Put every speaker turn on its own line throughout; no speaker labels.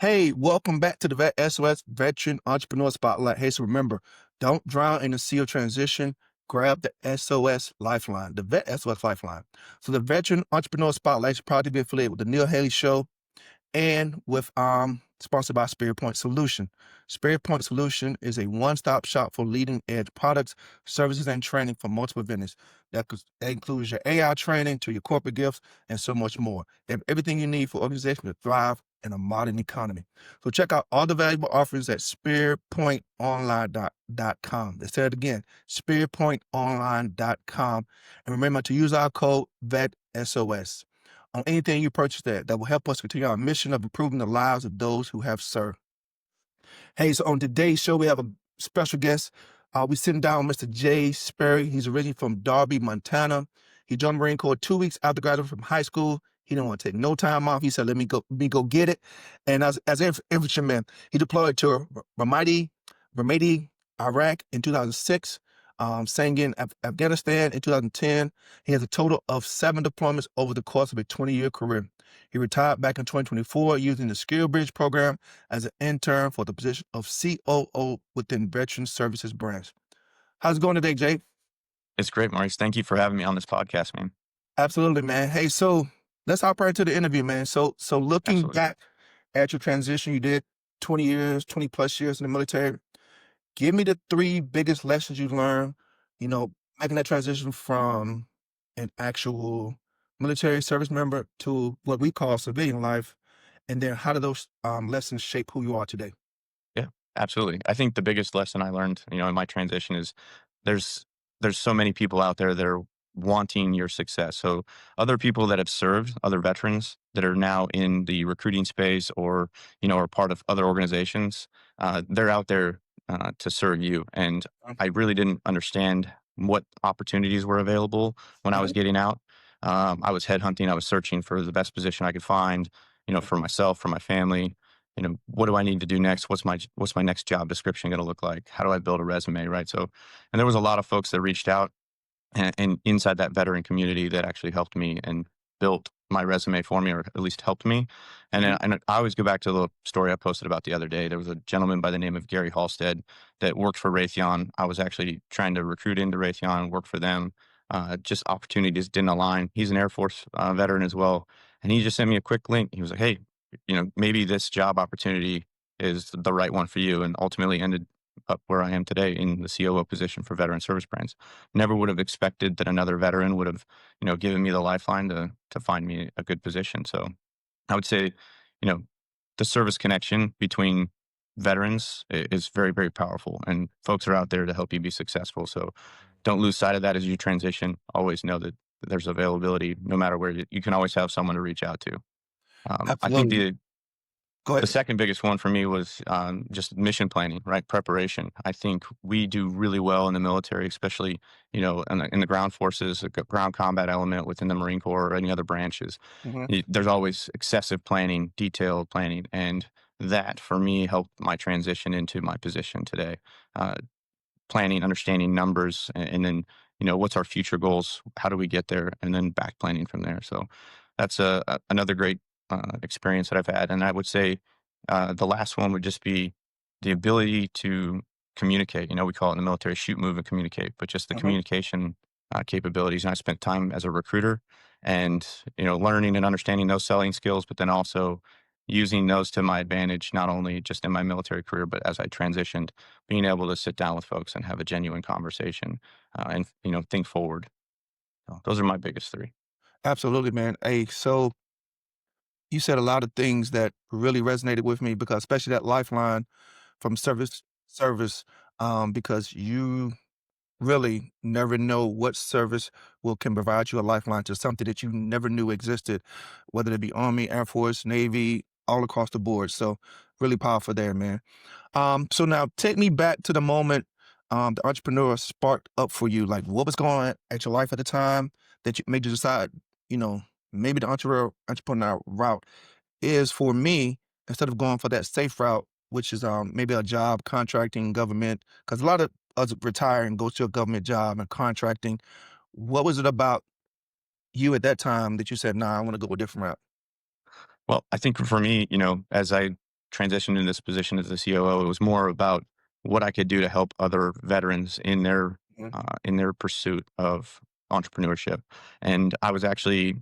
Hey, welcome back to the VET S.O.S. Veteran Entrepreneur Spotlight. Hey, so remember, don't drown in the sea of transition. Grab the SOS Lifeline, the VET S.O.S. Lifeline. So the Veteran Entrepreneur Spotlight is proud to be affiliated with the Neil Haley Show and with sponsored by Sperry Point Solution. Sperry Point Solution is a one-stop shop for leading edge products, services, and training for multiple vendors. That includes your AI training to your corporate gifts and so much more. They have everything you need for organizations to thrive in a modern economy. So check out all the valuable offerings at spearpointonline.com. Let's say it again, spearpointonline.com. And remember to use our code VET S.O.S on anything you purchase that will help us continue our mission of improving the lives of those who have served. Hey, so on today's show, we have a special guest. We're sitting down with Mr. Jay Sperry. He's originally from Darby, Montana. He joined the Marine Corps 2 weeks after graduating from high school. He didn't want to take no time off. He said, let me go get it. And as an infantryman, he deployed to Ramadi, Iraq in 2006, sang in Afghanistan in 2010. He has a total of 7 deployments over the course of a 20-year career. He retired back in 2024 using the Skill Bridge program as an intern for the position of COO within Veteran Services Branch. How's it going today, Jay?
It's great, Maurice. Thank you for having me on this podcast, man.
Absolutely, man. Hey, so let's hop right into the interview, man. So looking
Absolutely.
back at your transition, you did 20 plus years in the military. Give me the 3 biggest lessons you learned, making that transition from an actual military service member to what we call civilian life. And then how do those lessons shape who you are today?
Yeah, absolutely. I think the biggest lesson I learned, in my transition is there's there's so many people out there that are wanting your success. So other people that have served, other veterans that are now in the recruiting space or, are part of other organizations, they're out there to serve you. And I really didn't understand what opportunities were available when I was
Mhm,
getting out. I was headhunting. I was searching for the best position I could find, for myself, for my family. What do I need to do next? What's my next job description going to look like? How do I build a resume? Right. So, and there was a lot of folks that reached out and inside that veteran community that actually helped me and built my resume for me, or at least helped me. And,
mhm,
and I always go back to the story I posted about the other day. There was a gentleman by the name of Gary Halstead that worked for Raytheon. I was actually trying to recruit into Raytheon and work for them. Just opportunities didn't align. He's an Air Force veteran as well. And he just sent me a quick link. He was like, hey, maybe this job opportunity is the right one for you. And ultimately ended up where I am today in the COO position for veteran service brands. Never would have expected that another veteran would have, given me the lifeline to find me a good position. So I would say, you know, the service connection between veterans is very, very powerful, and folks are out there to help you be successful. So don't lose sight of that as you transition. Always know that there's availability no matter where you can always have someone to reach out to. I think
absolutely. Go
the
ahead.
second biggest one for me was just mission planning, right? Preparation. I think we do really well in the military, especially in the ground forces, ground combat element within the Marine Corps or any other branches.
Mhm.
There's always excessive planning, detailed planning, and that for me helped my transition into my position today. Uh, Planning, understanding numbers, and then what's our future goals? How do we get there? And then back planning from there. So that's another great experience that I've had. And I would say the last one would just be the ability to communicate. We call it in the military shoot, move, and communicate, but just the
Mhm.
communication capabilities. And I spent time as a recruiter, and learning and understanding those selling skills, but then also using those to my advantage, not only just in my military career, but as I transitioned, being able to sit down with folks and have a genuine conversation and think forward. So those are my biggest 3.
Absolutely, man. Hey, so you said a lot of things that really resonated with me because especially that lifeline from service, because you really never know what service can provide you a lifeline to something that you never knew existed, whether it be Army, Air Force, Navy, all across the board. So really powerful there, man. So now take me back to the moment the entrepreneur sparked up for you. Like what was going on at your life at the time that you made you decide, you know, maybe the entrepreneur route is for me instead of going for that safe route, which is maybe a job, contracting, government, because a lot of us retire and go to a government job and contracting. What was it about you at that time that you said, nah, I want to go a different route?
Well, I think for me, as I transitioned into this position as the COO, it was more about what I could do to help other veterans
Mhm.
in their pursuit of entrepreneurship. And I was actually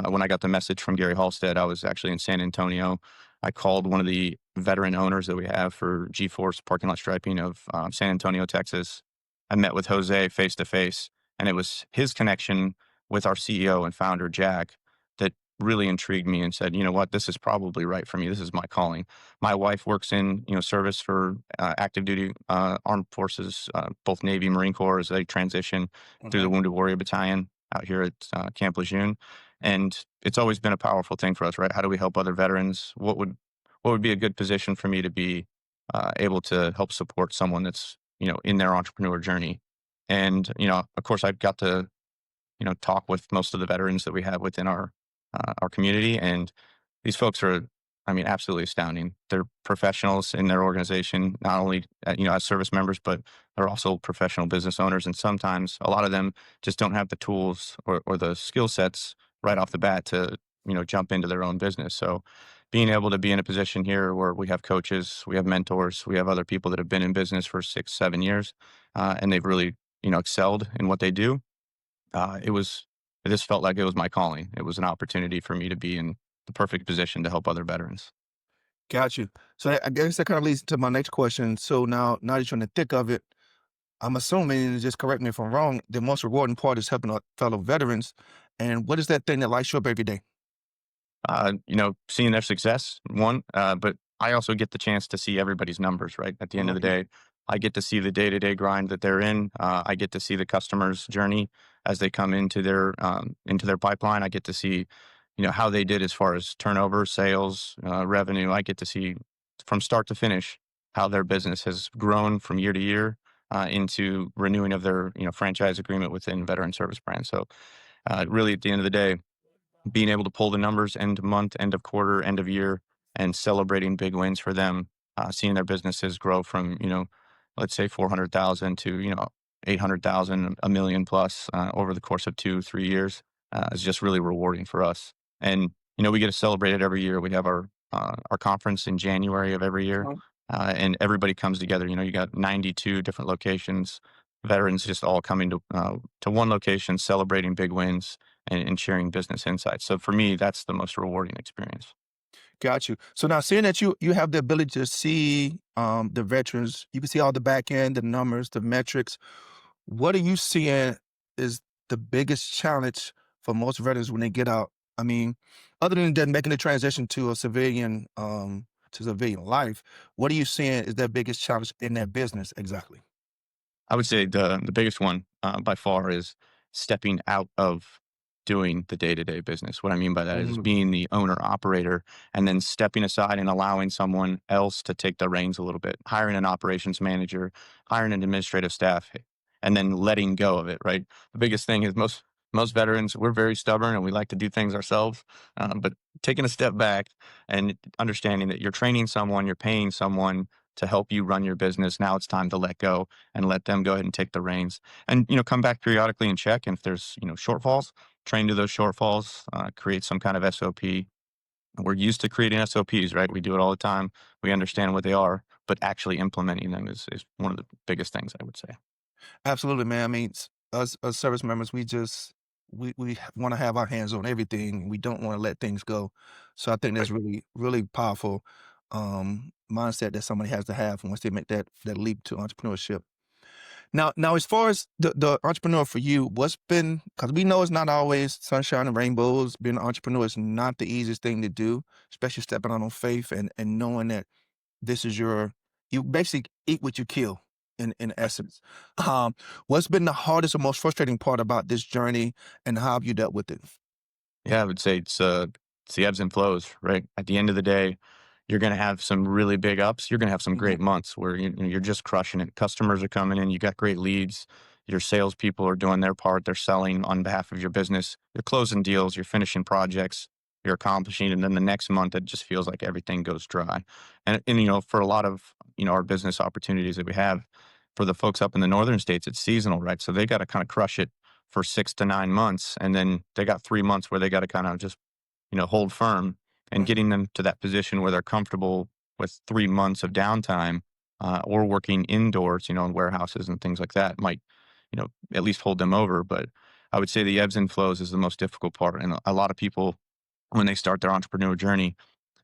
when I got the message from Gary Halstead, I was actually in San Antonio. I called one of the veteran owners that we have for G-Force parking lot striping of San Antonio, Texas. I met with Jose face to face, and it was his connection with our CEO and founder, Jack, that really intrigued me and said, you know what, this is probably right for me. This is my calling. My wife works in, service for active duty armed forces, both Navy, Marine Corps, as they transition through the
Mhm.
Wounded Warrior Battalion out here at Camp Lejeune. And it's always been a powerful thing for us, right? How do we help other veterans? What would be a good position for me to be able to help support someone that's in their entrepreneur journey? And of course, I've got to talk with most of the veterans that we have within our community. And these folks are, I mean, absolutely astounding. They're professionals in their organization, not only as service members, but they're also professional business owners. And sometimes a lot of them just don't have the tools or the skill sets right off the bat to jump into their own business. So being able to be in a position here where we have coaches, we have mentors, we have other people that have been in business for 6, 7 years, and they've really excelled in what they do. It was it just felt like it was my calling. It was an opportunity for me to be in the perfect position to help other veterans.
Got you. So I guess that kind of leads to my next question. So now that you're in the thick of it, I'm assuming, and just correct me if I'm wrong, the most rewarding part is helping fellow veterans. And what is that thing that lights you up every day?
Seeing their success, one, but I also get the chance to see everybody's numbers, right? At the end of the
Mhm.
day, I get to see the day to day grind that they're in. I get to see the customer's journey as they come into their pipeline. I get to see, how they did as far as turnover, sales, revenue. I get to see from start to finish how their business has grown from year to year into renewing of their, franchise agreement within Veteran Service Brand. So, really, at the end of the day, being able to pull the numbers end of month, end of quarter, end of year, and celebrating big wins for them, seeing their businesses grow from, let's say 400,000 to, 800,000, a million plus over the course of 2, 3 years is just really rewarding for us. And, we get to celebrate it every year. We have our conference in January of every year.
Mhm.
And everybody comes together. You got 92 different locations, veterans just all coming to one location, celebrating big wins and sharing business insights. So for me, that's the most rewarding experience.
Got you. So now seeing that you have the ability to see the veterans, you can see all the back end, the numbers, the metrics. What are you seeing is the biggest challenge for most veterans when they get out? I mean, other than them making the transition to a civilian life, what are you seeing is their biggest challenge in their business exactly?
I would say the biggest one by far is stepping out of doing the day to day business. What I mean by that is
Mhm.
being the owner operator and then stepping aside and allowing someone else to take the reins a little bit, hiring an operations manager, hiring an administrative staff, and then letting go of it. Right. The biggest thing is most veterans, we're very stubborn and we like to do things ourselves. But taking a step back and understanding that you're training someone, you're paying someone to help you run your business. Now it's time to let go and let them go ahead and take the reins and come back periodically and check. And if there's shortfalls, train to those shortfalls, create some kind of SOP. We're used to creating SOPs, right? We do it all the time. We understand what they are, but actually implementing them is one of the biggest things, I would say.
Absolutely, man. I mean, us service members, we want to have our hands on everything. We don't want to let things go. So I think that's
Right.
really powerful mindset that somebody has to have once they make that leap to entrepreneurship. Now, as far as the entrepreneur for you, what's been because we know it's not always sunshine and rainbows. Being an entrepreneur is not the easiest thing to do, especially stepping out on faith and knowing that this is you basically eat what you kill in essence. Um, what's been the hardest or most frustrating part about this journey and how have you dealt with it?
Yeah, I would say it's the ebbs and flows, right? At the end of the day, you're going to have some really big ups. You're going to have some
Mhm.
great months where you're just crushing it. Customers are coming in. You got great leads. Your salespeople are doing their part. They're selling on behalf of your business. You're closing deals. You're finishing projects. You're accomplishing. And then the next month, it just feels like everything goes dry. And for a lot of our business opportunities that we have, for the folks up in the northern states, it's seasonal, right? So they got to kind of crush it for 6 to 9 months, and then they got 3 months where they got to kind of just hold firm and
Mhm.
getting them to that position where they're comfortable with 3 months of downtime, or working indoors, in warehouses and things like that might, at least hold them over. But I would say the ebbs and flows is the most difficult part. And a lot of people, when they start their entrepreneur journey,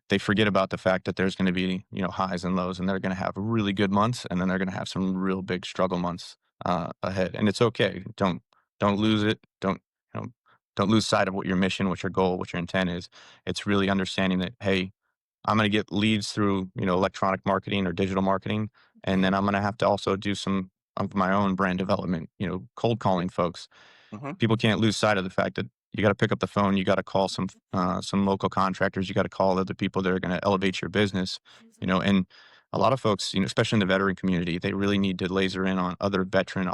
they forget about the fact that there's going to be, highs and lows, and they're going to have really good months, and then they're going to have some real big struggle months ahead. And it's okay. Don't lose it. You know, don't lose sight of what your mission, what your goal, what your intent is. It's really understanding that, hey, I'm going to get leads through, electronic marketing or digital marketing, and then
Mhm,
I'm going to have to also do some of my own brand development, cold
yeah,
calling folks.
mhm,
People can't lose sight of the fact that you got to pick up the phone, you got to call some local contractors, you got to call other people that are going to elevate your business, and a lot of folks, especially in the veteran community, they really need to laser in on other veteran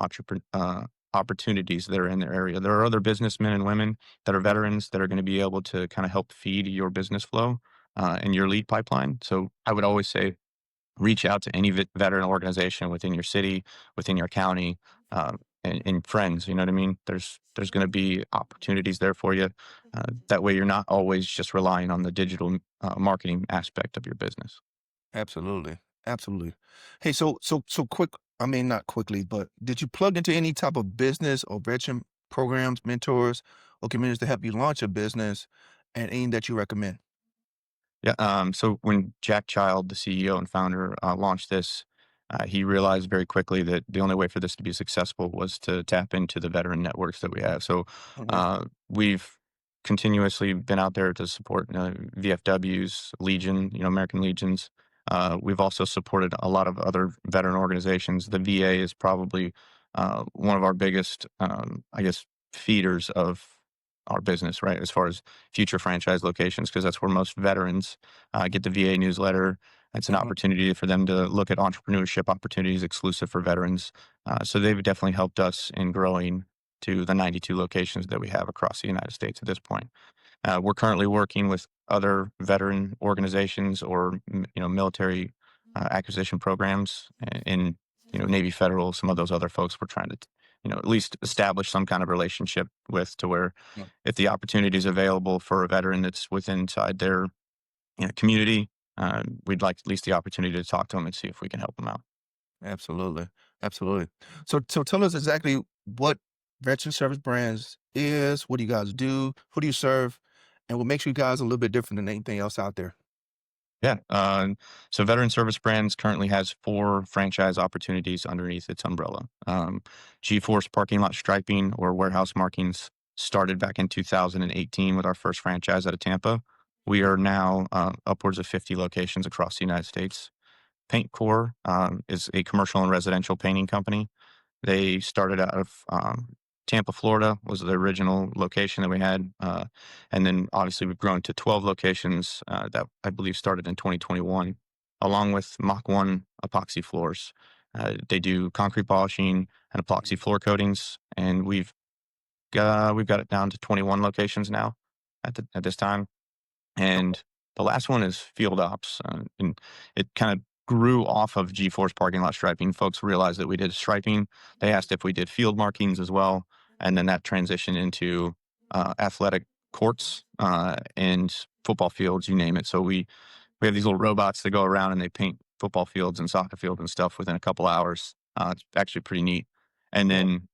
opportunities that are in their area. There are other businessmen and women that are
mhm,
veterans that are going to be able to kind of help feed your business flow and your lead pipeline. So I would always say reach out to any veteran organization within your city, within your county, and friends. You know what I mean? There's going to be opportunities there for you. That way, you're not always just relying on the digital marketing aspect of your business.
absolutely, absolutely. Hey, so quick, I mean, not quickly, but did you plug into any type of business or veteran programs, mentors, or communities to help you launch a business, and any that you recommend?
Yeah. So when Jack Child, the CEO and founder, launched this, he realized very quickly that the only way for this to be successful was to tap into the veteran networks that we have. So
Mhm,
we've continuously been out there to support VFWs, Legion, American Legions. We've also supported a lot of other veteran organizations. The VA is probably one of our biggest, I guess, feeders of our business, right? As far as future franchise locations, because that's where most veterans get the VA newsletter. It's an
mhm,
opportunity for them to look at entrepreneurship opportunities exclusive for veterans. So they've definitely helped us in growing to the 92 locations that we have across the United States at this point. We're currently working with other veteran organizations or military acquisition programs in Navy Federal, some of those other folks. We're trying to at least establish some kind of relationship with to where
mm,
if the opportunity is available for a veteran that's within inside their community, we'd like at least the opportunity to talk to them and see if we can help them out.
absolutely, absolutely. So tell us exactly what veteran service brands is. What do you guys do? Who do you serve? And what makes you guys a little bit different than anything else out there?
Yeah. So Veteran Service Brands currently has 4 franchise opportunities underneath its umbrella. G-Force parking lot striping or warehouse markings started back in 2018 with our first franchise out of Tampa. We
Mhm,
are now upwards of 50 locations across the United States. Paint Core is a commercial and residential painting company. They started out of Tampa, Florida, was the original location that we had, and then obviously we've grown to 12 locations that I believe started in 2021, along with Mach One epoxy floors. They do concrete polishing and epoxy floor coatings, and we've got it down to 21 locations now at this time.
okay,
And the last one is field ops, and it kind of grew off of G-Force parking lot striping. Folks realized that we did striping. They asked if we did field markings as well, and then that transitioned into athletic courts and football fields, you name it. So we have these little robots that go around and they paint football fields and soccer fields and stuff within a couple hours. It's actually pretty neat. And
yeah,
then,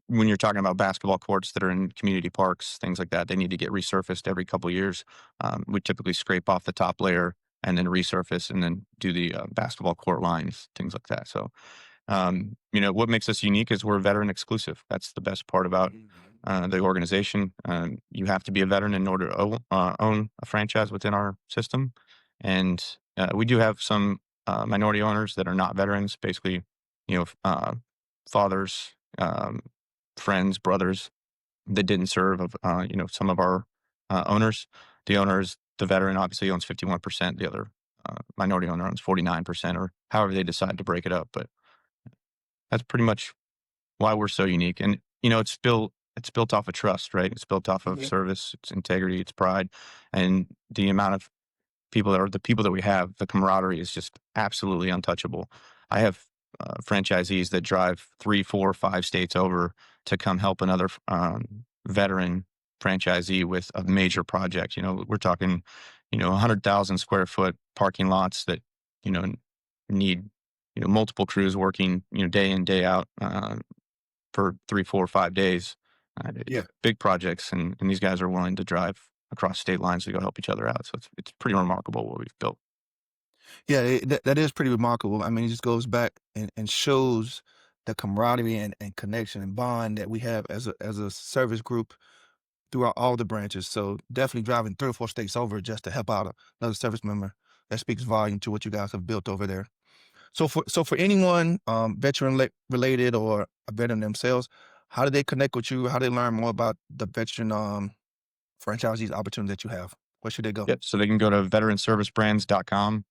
when you're talking about basketball courts that are in community parks, things like that, they need to get resurfaced every couple years. We typically scrape off the top layer and then resurface and then do the basketball court lines, things like that. So what makes us unique is we're veteran exclusive. That's the best part about the organization. You have to be a veteran in order to own a franchise within our system. And we do have some minority owners that are not veterans, basically, fathers, friends, brothers that didn't serve of, some of our owners. The owners, the veteran obviously owns 51%. The other minority owner owns 49%, or however they decide to break it up. But that's pretty much why we're so unique. And, it's built off of trust, right? It's built off of
mhm,
service, it's integrity, it's pride. And the amount of people that we have, the camaraderie is just absolutely untouchable. I have franchisees that drive 3, 4, 5 states over to come help another veteran franchisee with a major project. We're talking, 100,000 square foot parking lots that you know, need, multiple crews working, day in, day out, for 3, 4, 5 days.
Yeah.
Big projects, and these guys are willing to drive across state lines to go help each other out. So it's pretty remarkable what we've built.
Yeah, that is pretty remarkable. I mean, it just goes back and shows the camaraderie and connection and bond that we have as a service group throughout all the branches. So definitely driving 3 or 4 states over just to help out another service member, that speaks volume to what you guys have built over there. So for anyone, veteran related or a veteran themselves, how do they connect with you? How do they learn more about the veteran, franchisees opportunity that you have? Where should they go?
Yep. So they can go to veteranservicebrands.com.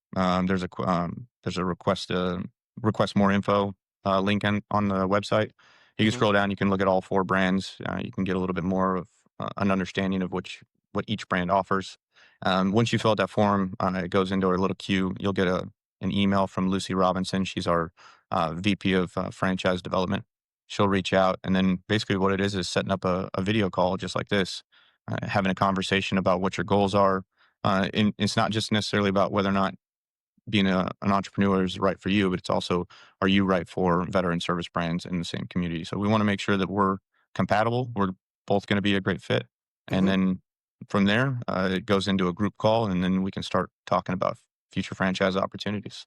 There's a request more info link on the website. You can
Mhm,
scroll down. You can look at all 4 brands. You can get a little bit more of an understanding of what each brand offers. Once you fill out that form, it goes into our little queue. You'll get an email from Lucy Robinson. She's our VP of franchise development. She'll reach out, and then basically what it is setting up a video call just like this, having a conversation about what your goals are. And it's not just necessarily about whether or not being an entrepreneur is right for you, but it's also, are you right for veteran service brands in the same community? So we want to make sure that we're compatible. We're both going to be a great fit. And
mhm.
then from there, it goes into a group call, and then we can start talking about future franchise opportunities.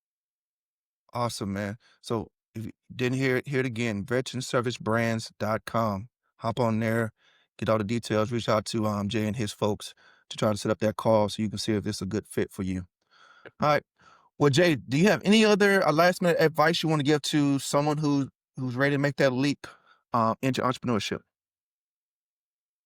Awesome, man. So if you didn't hear it, hear it again, veteranservicebrands.com. Hop on there, get all the details, reach out to Jay and his folks to try to set up that call so you can see if it's a good fit for you. All right. Well, Jay, do you have any other last minute advice you want to give to someone who's ready to make that leap into entrepreneurship?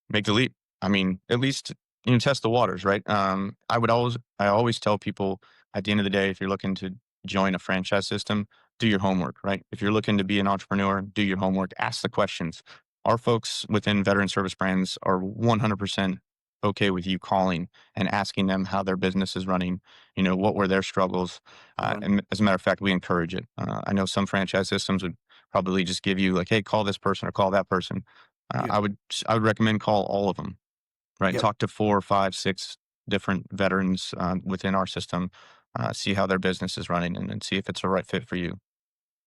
Make the leap. I mean, at least, test the waters, right? I always tell people at the end of the day, if you're looking to join a franchise system, do your homework, right? If you're looking to be an entrepreneur, do your homework, ask the questions. Our folks within veteran service brands are 100% okay with you calling and asking them how their business is running, what were their struggles.
Uh-huh.
And as a matter of fact, we encourage it. I know some franchise systems would probably just give you like, hey, call this person or call that person.
Yeah.
I would recommend call all of them, right?
Yep.
Talk to 4, 5, 6 different veterans within our system, see how their business is running, and then see if it's a right fit for you.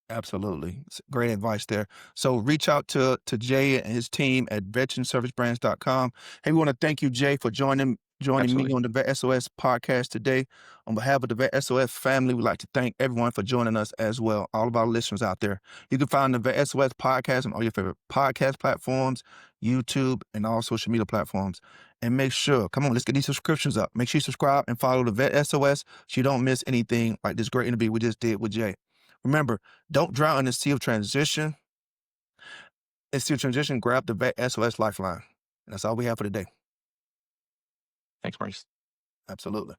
Absolutely. Great advice there. So reach out to Jay and his team at veteranservicebrands.com. Hey, we want to thank you, Jay, for joining me
Absolutely.
on the VET S.O.S podcast today. On behalf of the VET S.O.S family, we'd like to thank everyone for joining us as well, all of our listeners out there. You can find the VET S.O.S podcast on all your favorite podcast platforms, YouTube, and all social media platforms. And make sure, come on, let's get these subscriptions up. Make sure you subscribe and follow the VET S.O.S so you don't miss anything like this great interview we just did with Jay. Remember, don't drown in the sea of transition. In sea of transition, grab the VET S.O.S lifeline. And that's all we have for today.
Thanks, Maurice.
Absolutely.